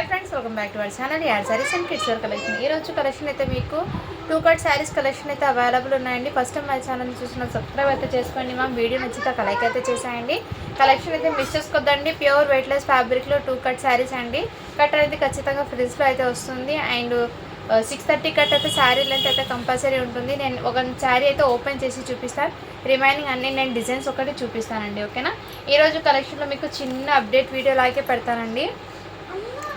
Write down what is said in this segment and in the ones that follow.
Hi friends welcome back to our channel यार sarees and kids wear collection ఈ రోజు collection అయితే మీకు టూ కట్ సారీస్ కలెక్షన్ అయితే అవైలబుల్ ఉన్నాయండి. ఫస్ట్ టైం మా ఛానల్ చూసిన సబ్స్క్రైబ్ అయితే చేసుకోండి. మా వీడియో నచ్చితే ఒక లైక్ అయితే చేసేయండి. కలెక్షన్ అయితే మిస్ చేసుకోవద్దండి. ప్యూర్ వెయిట్లెస్ ఫ్యాబ్రిక్లో టూ కట్ సారీస్ అండి. కట్ అనేది ఖచ్చితంగా ఫ్రిల్స్లో అయితే వస్తుంది. అండ్ 630 కట్ అయితే శారీ లెంత్ అయితే కంపల్సరీ ఉంటుంది. నేను ఒక శారీ అయితే ఓపెన్ చేసి చూపిస్తాను. రిమైనింగ్ అన్నీ నేను డిజైన్స్ ఒకటి చూపిస్తానండి. ఓకేనా, ఈరోజు కలెక్షన్లో మీకు చిన్న అప్డేట్ వీడియో లాగే పెడతానండి.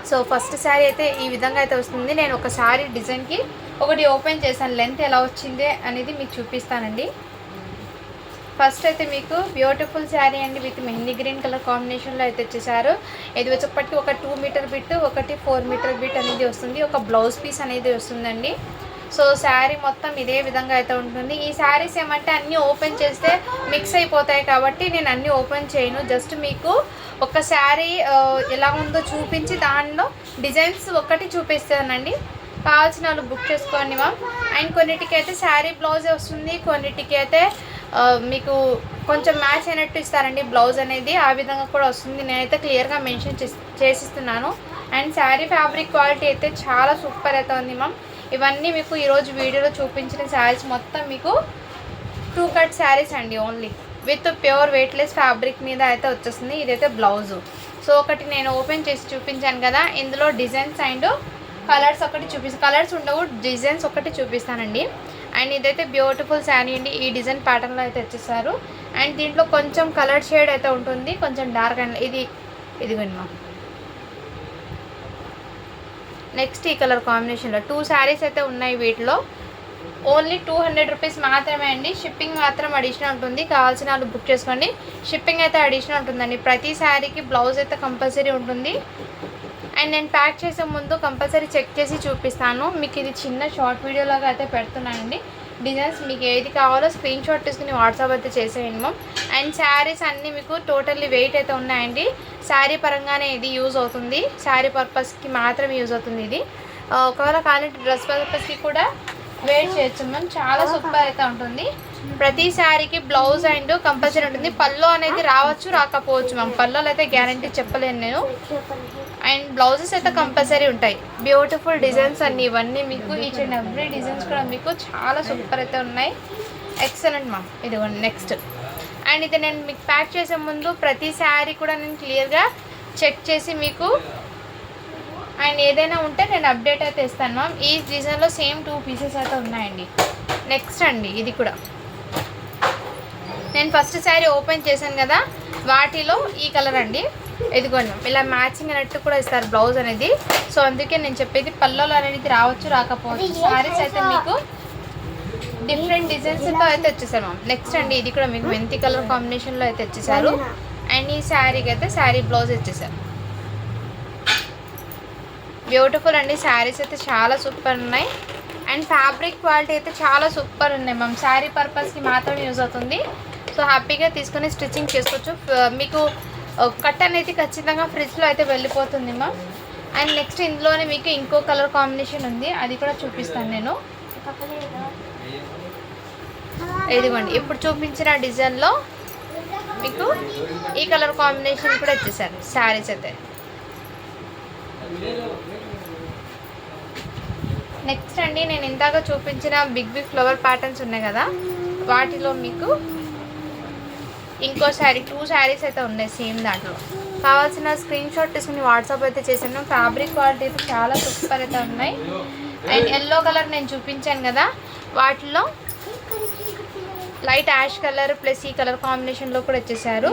సో ఫస్ట్ శారీ అయితే ఈ విధంగా అయితే వస్తుంది. నేను ఒక శారీ డిజైన్కి ఒకటి ఓపెన్ చేశాను. లెంత్ ఎలా వచ్చింది అనేది మీకు చూపిస్తానండి. ఫస్ట్ అయితే మీకు బ్యూటిఫుల్ శారీ అండి విత్ మెహందీ గ్రీన్ కలర్ కాంబినేషన్లో అయితే వచ్చేసారు. ఇది వచ్చేప్పటికి ఒక 2 మీటర్ బిట్, ఒకటి 4 మీటర్ బిట్ అనేది వస్తుంది. ఒక బ్లౌజ్ పీస్ అనేది వస్తుందండి. సో శారీ మొత్తం ఇదే విధంగా అయితే ఉంటుంది. ఈ శారీస్ ఏమంటే అన్నీ ఓపెన్ చేస్తే మిక్స్ అయిపోతాయి కాబట్టి నేను అన్నీ ఓపెన్ చేయను. జస్ట్ మీకు ఒక శారీ ఎలా ఉందో చూపించి దానిలో డిజైన్స్ ఒకటి చూపిస్తానండి. కావాల్సిన వాళ్ళు బుక్ చేసుకోండి మ్యామ్. అండ్ కొన్నిటికి అయితే శారీ బ్లౌజే వస్తుంది, కొన్నిటికి అయితే మీకు కొంచెం మ్యాచ్ అయినట్టు ఇస్తారండి బ్లౌజ్ అనేది. ఆ విధంగా కూడా వస్తుంది. నేనైతే క్లియర్గా మెన్షన్ చేసిస్తున్నాను. అండ్ శారీ ఫ్యాబ్రిక్ క్వాలిటీ అయితే చాలా సూపర్ అయితే ఉంది మ్యామ్. ఇవన్నీ మీకు ఈరోజు వీడియోలో చూపించిన శారీస్ మొత్తం మీకు టూ కట్ శారీస్ అండి. Only with pure weightless fabric మీద అయితే వచ్చేస్తుంది. ఇదైతే బ్లౌజు. సో ఒకటి నేను ఓపెన్ చేసి చూపించాను కదా, ఇందులో డిజైన్స్ అండ్ కలర్స్ ఒకటి చూపిస్తాను. కలర్స్ ఉండవు, డిజైన్స్ ఒకటి చూపిస్తానండి. అండ్ ఇదైతే బ్యూటిఫుల్ శారీ అండి. ఈ డిజైన్ ప్యాటర్న్లో అయితే వచ్చేసారు. అండ్ దీంట్లో కొంచెం కలర్ షేడ్ అయితే ఉంటుంది, కొంచెం డార్క్ అండ్ ఇదిగోండి మా. నెక్స్ట్ ఈ కలర్ కాంబినేషన్లో 2 శారీస్ అయితే ఉన్నాయి. వీటిలో ఓన్లీ 200 రూపీస్ మాత్రమే అండి. షిప్పింగ్ మాత్రం అడిషనల్ ఉంటుంది. కావాల్సిన వాళ్ళు బుక్ చేసుకోండి. షిప్పింగ్ అయితే అడిషనల్ ఉంటుందండి. ప్రతి శారీకి బ్లౌజ్ అయితే కంపల్సరీ ఉంటుంది. అండ్ నేను ప్యాక్ చేసే ముందు కంపల్సరీ చెక్ చేసి చూపిస్తాను. మీకు ఇది చిన్న షార్ట్ వీడియోలాగా అయితే పెడుతున్నానండి. డిజైన్స్ మీకు ఏది కావాలో స్క్రీన్ షాట్ తీసుకుని వాట్సాప్ అయితే చేసేయండి మ్యామ్. అండ్ శారీస్ అన్నీ మీకు టోటల్లీ వెయిట్ అయితే ఉన్నాయండి. శారీ పరంగానే ఇది యూజ్ అవుతుంది. శారీ పర్పస్కి మాత్రమే యూజ్ అవుతుంది ఇది. ఒకవేళ కావాలంటే డ్రెస్ పర్పస్కి కూడా వేర్ చేయొచ్చు మ్యామ్. చాలా సూపర్ అయితే ఉంటుంది. ప్రతి శారీకి బ్లౌజ్ అండ్ కంపల్సరీ ఉంటుంది. పల్లో అనేది రావచ్చు, రాకపోవచ్చు మ్యామ్. పల్లోలు అయితే గ్యారంటీ చెప్పలేను నేను. అండ్ బ్లౌజెస్ అయితే కంపల్సరీ ఉంటాయి. బ్యూటిఫుల్ డిజైన్స్ అన్నీ ఇవన్నీ మీకు ఈచ్ అండ్ ఎవ్రీ డిజైన్స్ కూడా మీకు చాలా సూపర్ అయితే ఉన్నాయి. Excellent ma'am. ఇదిగోండి నెక్స్ట్. అండ్ ఇది నేను మీకు ప్యాక్ చేసే ముందు ప్రతి శారీ కూడా నేను క్లియర్గా చెక్ చేసి మీకు అండ్ ఏదైనా ఉంటే నేను అప్డేట్ అయితే ఇస్తాను మ్యామ్. ఈ డిజైన్లో సేమ్ 2 పీసెస్ అయితే ఉన్నాయండి. నెక్స్ట్ అండి ఇది కూడా నేను ఫస్ట్ శారీ ఓపెన్ చేశాను కదా, వాటిలో ఈ కలర్ అండి. ఇదిగోండి ఇలా మ్యాచింగ్ అన్నట్టు కూడా ఇస్తారు బ్లౌజ్ అనేది. సో అందుకే నేను చెప్పేది పల్లోలు అనేది రావచ్చు, రాకపోవచ్చు. శారీస్ అయితే మీకు డిఫరెంట్ డిజైన్స్తో అయితే వచ్చేసారు మ్యామ్. నెక్స్ట్ అండి ఇది కూడా మీకు మెంతి కలర్ కాంబినేషన్లో అయితే వచ్చేసారు. అండ్ ఈ శారీకి అయితే శారీ బ్లౌజ్ వచ్చేసారు. బ్యూటిఫుల్ అండి. శారీస్ అయితే చాలా సూపర్ ఉన్నాయి. అండ్ ఫ్యాబ్రిక్ క్వాలిటీ అయితే చాలా సూపర్ ఉన్నాయి మ్యామ్. శారీ పర్పస్కి మాత్రమే యూజ్ అవుతుంది. సో హ్యాపీగా తీసుకొని స్టిచ్చింగ్ చేసుకోవచ్చు. మీకు కట్ అనేది ఖచ్చితంగా ఫ్రిడ్జ్లో అయితే వెళ్ళిపోతుంది మ్యామ్. అండ్ నెక్స్ట్ ఇందులోనే మీకు ఇంకో కలర్ కాంబినేషన్ ఉంది, అది కూడా చూపిస్తాను నేను. ఇదిగోండి ఇప్పుడు చూపించిన డిజైన్లో మీకు ఈ కలర్ కాంబినేషన్ కూడా వచ్చేసారు శారీస్ అయితే. నెక్స్ట్ అండి నేను ఇందాక చూపించిన బిగ్ ఫ్లవర్ ప్యాటర్న్స్ ఉన్నాయి కదా, వాటిలో మీకు ఇంకో శారీ 2 శారీస్ అయితే ఉన్నాయి సేమ్ దాంట్లో. కావాల్సిన స్క్రీన్ షాట్ తీసుకుని వాట్సాప్ అయితే చేశాను. ఫ్యాబ్రిక్ క్వాలిటీ అయితే చాలా సూపర్ అయితే ఉన్నాయి. అండ్ ఎల్లో కలర్ నేను చూపించాను కదా, వాటిలో లైట్ యాష్ కలర్ ప్లస్ ఈ కలర్ కాంబినేషన్లో కూడా వచ్చేసారు.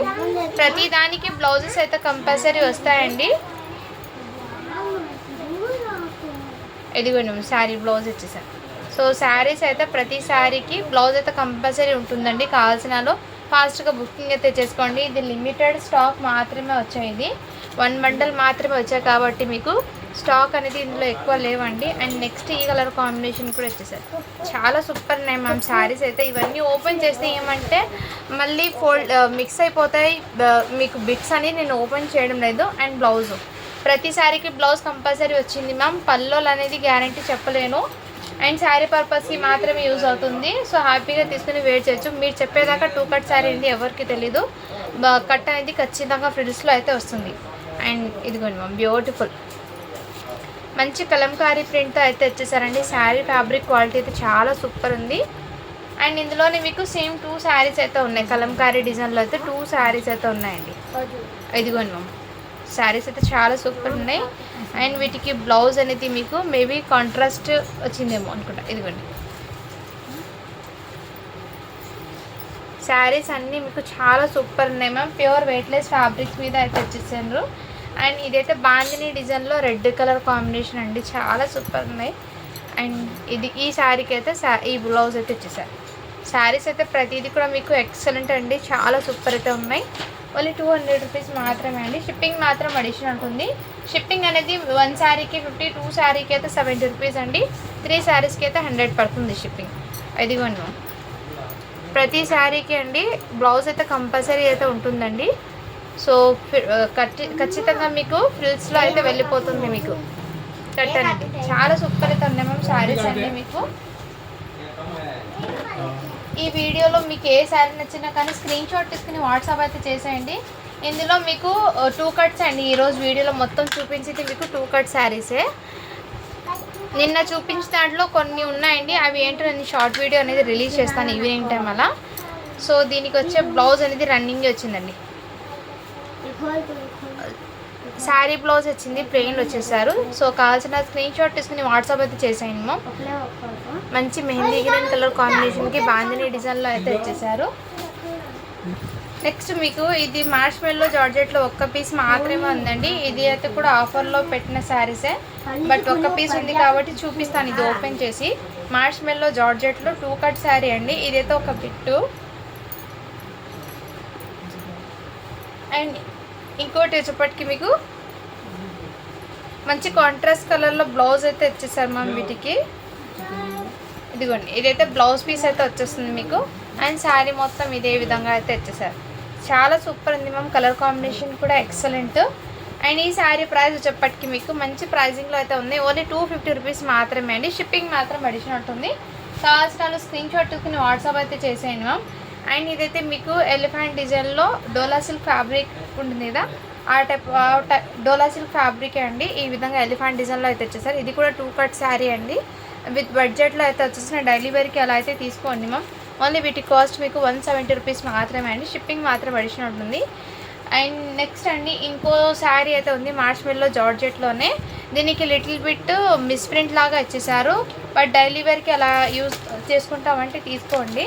ప్రతి దానికి బ్లౌజెస్ అయితే కంపల్సరీ వస్తాయండి. ఇదిగోండి శారీ బ్లౌజ్ వచ్చేసారు. సో శారీస్ అయితే ప్రతి శారీకి బ్లౌజ్ అయితే కంపల్సరీ ఉంటుందండి. కావాల్సిన వాళ్ళు ఫాస్ట్గా బుకింగ్ అయితే చేసుకోండి. ఇది లిమిటెడ్ స్టాక్ మాత్రమే వచ్చాయి. ఇది 1 బండల్ మాత్రమే వచ్చాయి కాబట్టి మీకు స్టాక్ అనేది ఇందులో ఎక్కువ లేవండి. అండ్ నెక్స్ట్ ఈ కలర్ కాంబినేషన్ కూడా వచ్చేసారు. చాలా సూపర్ ఉన్నాయి మ్యామ్ శారీస్ అయితే. ఇవన్నీ ఓపెన్ చేస్తే ఏమంటే మళ్ళీ మిక్స్ అయిపోతాయి మీకు బిట్స్ అని నేను ఓపెన్ చేయడం లేదు. అండ్ బ్లౌజు ప్రతి శారీకి బ్లౌజ్ కంపల్సరీ వచ్చింది మ్యామ్. పల్లోలు అనేది గ్యారంటీ చెప్పలేను. అండ్ శారీ పర్పస్కి మాత్రమే యూజ్ అవుతుంది. సో హ్యాపీగా తీసుకుని వేర్ చేయొచ్చు. మీరు చెప్పేదాకా 2 కట్ శారీ అనేది ఎవరికి తెలీదు. కట్ అనేది ఖచ్చితంగా ఫ్రిల్స్లో అయితే వస్తుంది. అండ్ ఇదిగోండి మ్యామ్ బ్యూటిఫుల్ మంచి కలంకారీ ప్రింట్తో అయితే వచ్చేసారండి. శారీ ఫ్యాబ్రిక్ క్వాలిటీ అయితే చాలా సూపర్ ఉంది. అండ్ ఇందులోనే మీకు సేమ్ 2 శారీస్ అయితే ఉన్నాయి. కలంకారీ డిజైన్లో అయితే 2 శారీస్ అయితే ఉన్నాయండి. ఇదిగోండి మ్యామ్, శారీస్ అయితే చాలా సూపర్ ఉన్నాయి. అండ్ వీటికి బ్లౌజ్ అనేది మీకు మేబీ కాంట్రాస్ట్ వచ్చిందేమో అనుకుంటా. ఇదిగోండి, శారీస్ అన్నీ మీకు చాలా సూపర్ ఉన్నాయి మ్యామ్. ప్యూర్ వెయిట్లెస్ ఫ్యాబ్రిక్స్ మీద అయితే వచ్చేసారు. అండ్ ఇదైతే బాందిని డిజైన్లో రెడ్ కలర్ కాంబినేషన్ అండి, చాలా సూపర్ ఉన్నాయి. అండ్ ఈ శారీకి అయితే ఈ బ్లౌజ్ అయితే వచ్చేసారు. శారీస్ అయితే ప్రతిదీ కూడా మీకు ఎక్సలెంట్ అండి, చాలా సూపర్ అయితే ఉన్నాయి. ఓన్లీ 200 రూపీస్ మాత్రమే అండి. షిప్పింగ్ మాత్రం అడిషనల్ ఉంటుంది. షిప్పింగ్ అనేది 1 శారీకి 50, 2 శారీకి అయితే 70 రూపీస్ అండి, 3 శారీస్కి అయితే 100 పడుతుంది షిప్పింగ్. ఇదిగోండి, ప్రతి శారీకి అండి బ్లౌజ్ అయితే కంపల్సరీ అయితే ఉంటుందండి. సో ఖచ్చితంగా మీకు ఫ్రిల్స్లో అయితే వెళ్ళిపోతుంది మీకు కట్ అనేది. చాలా సూపర్ అయితే ఉన్నాయి మ్యామ్ శారీస్ అండి. మీకు ఈ వీడియోలో మీకు ఏ శారీ నచ్చినా కానీ స్క్రీన్ షాట్ తీసుకుని వాట్సాప్ అయితే చేసేయండి. ఇందులో మీకు 2 కట్స్ అండి. ఈరోజు వీడియోలో మొత్తం చూపించేది మీకు 2 కట్ శారీసే. నిన్న చూపించిన దాంట్లో కొన్ని ఉన్నాయండి, అవి ఏంటో నేను షార్ట్ వీడియో అనేది రిలీజ్ చేస్తాను ఈవినింగ్ టైం అలా. సో దీనికి వచ్చే బ్లౌజ్ అనేది రన్నింగ్ వచ్చిందండి. శారీ బ్లౌజ్ వచ్చింది, ప్లెయిన్ వచ్చేసారు. సో కావాల్సిన స్క్రీన్ షాట్ తీసుకుని వాట్సాప్ అయితే చేసేయండి మ్యామ్. మంచి మెహందీ గ్రీన్ కలర్ కాంబినేషన్కి బాందిని డిజైన్లో అయితే వచ్చేసారు. నెక్స్ట్ మీకు ఇది మార్ష్మెల్లో జార్జెట్లో ఒక్క పీస్ మాత్రమే ఉందండి. ఇది అయితే కూడా ఆఫర్లో పెట్టిన శారీసే, బట్ ఒక్క పీస్ ఉంది కాబట్టి చూపిస్తాను ఇది ఓపెన్ చేసి. మార్ష్మెల్లో జార్జెట్లో 2 కట్ శారీ అండి. ఇదైతే ఒక బిట్టు. అండ్ ఇంకోటి వచ్చేప్పటికి మీకు మంచి కాంట్రాస్ట్ కలర్లో బ్లౌజ్ అయితే వచ్చేసారు మ్యామ్ వీటికి. ఇదిగోండి, ఇదైతే బ్లౌజ్ పీస్ అయితే వచ్చేస్తుంది మీకు. అండ్ శారీ మొత్తం ఇదే విధంగా అయితే వచ్చేసారు. చాలా సూపర్ ఉంది మ్యామ్, కలర్ కాంబినేషన్ కూడా ఎక్సలెంట్. అండ్ ఈ శారీ ప్రైస్ వచ్చేప్పటికి మీకు మంచి ప్రైజింగ్లో అయితే ఉంది. ఓన్లీ 250 రూపీస్ మాత్రమే అండి. షిప్పింగ్ మాత్రం అడిషనల్ ఉంటుంది. కావాల్సిన స్క్రీన్ షాట్ తీసుకుని వాట్సాప్ అయితే చేసేయండి మ్యామ్. అండ్ ఇదైతే మీకు ఎలిఫెంట్ డిజైన్లో డోలా సిల్క్ ఫ్యాబ్రిక్ ఉంటుంది కదా, ఆ టైప్ డోలా సిల్క్ ఫ్యాబ్రికే అండి. ఈ విధంగా ఎలిఫెంట్ డిజైన్లో అయితే వచ్చేసారు. ఇది కూడా 2 కట్ శారీ అండి. విత్ బడ్జెట్లో అయితే వచ్చేసిన డైలీ వేర్కి అలా అయితే తీసుకోండి మ్యామ్. ఓన్లీ వీటి కాస్ట్ మీకు 170 రూపీస్ మాత్రమే అండి. షిప్పింగ్ మాత్రం అడిషనల్ ఉంటుంది. అండ్ నెక్స్ట్ అండి ఇంకో శారీ అయితే ఉంది మార్ష్మెల్లో జార్జెట్లోనే. దీనికి లిటిల్ బిట్ మిస్ ప్రింట్ లాగా ఇచ్చేసారు, బట్ డైలీ వేర్కి అలా యూజ్ చేసుకుంటామంటే తీసుకోండి.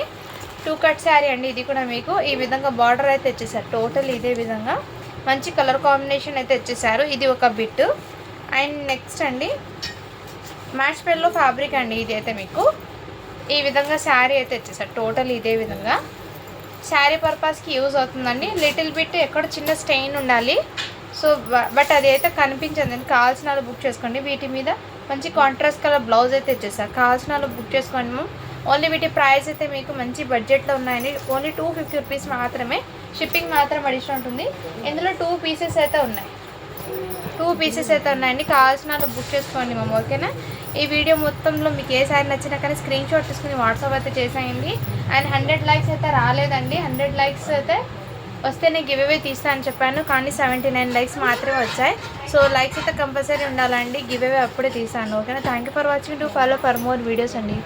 2 కట్ శారీ అండి. ఇది కూడా మీకు ఈ విధంగా బార్డర్ అయితే ఇచ్చేసారు. టోటల్ ఇదే విధంగా మంచి కలర్ కాంబినేషన్ అయితే ఇచ్చేసారు. ఇది ఒక బిట్. అండ్ నెక్స్ట్ అండి మార్ష్మెల్లో ఫ్యాబ్రిక్ అండి. ఇది అయితే మీకు ఈ విధంగా శారీ అయితే ఇచ్చేసారు. టోటల్ ఇదే విధంగా శారీ పర్పస్కి యూజ్ అవుతుందండి. లిటిల్ బిట్ ఎక్కడ చిన్న స్టెయిన్ ఉండాలి. సో బట్ అది అయితే కనిపించదు. కావాల్సిన వాళ్ళు బుక్ చేసుకోండి. వీటి మీద మంచి కాంట్రాస్ట్ కలర్ బ్లౌజ్ అయితే ఇచ్చేసారు. కావాల్సిన వాళ్ళు బుక్ చేసుకోండి మ్యామ్. ఓన్లీ వీటి ప్రైస్ అయితే మీకు మంచి బడ్జెట్లో ఉన్నాయండి. ఓన్లీ 250 రూపీస్ మాత్రమే. షిప్పింగ్ మాత్రం అడిషనల్ ఉంటుంది. ఇందులో 2 పీసెస్ అయితే ఉన్నాయి. 2 పీసెస్ అయితే ఉన్నాయండి. కావాల్సిన వాళ్ళు బుక్ చేసుకోండి మ్యామ్, ఓకేనా. ఈ వీడియో మొత్తంలో మీకు ఏ శారీ నచ్చినా కానీ స్క్రీన్ షాట్ తీసుకుని వాట్సాప్ అయితే చేసేయండి. అండ్ 100 లైక్స్ అయితే రాలేదండి. 100 లైక్స్ అయితే వస్తేనే గివ్ అవే తీస్తా అని చెప్పాను, కానీ 79 లైక్స్ మాత్రమే వచ్చాయి. సో లైక్స్ అయితే కంపల్సరీ ఉండాలండి. గివ్ అవే అప్పుడే తీసాను, ఓకేనా. Thank you for watching. To follow for more videos అండి.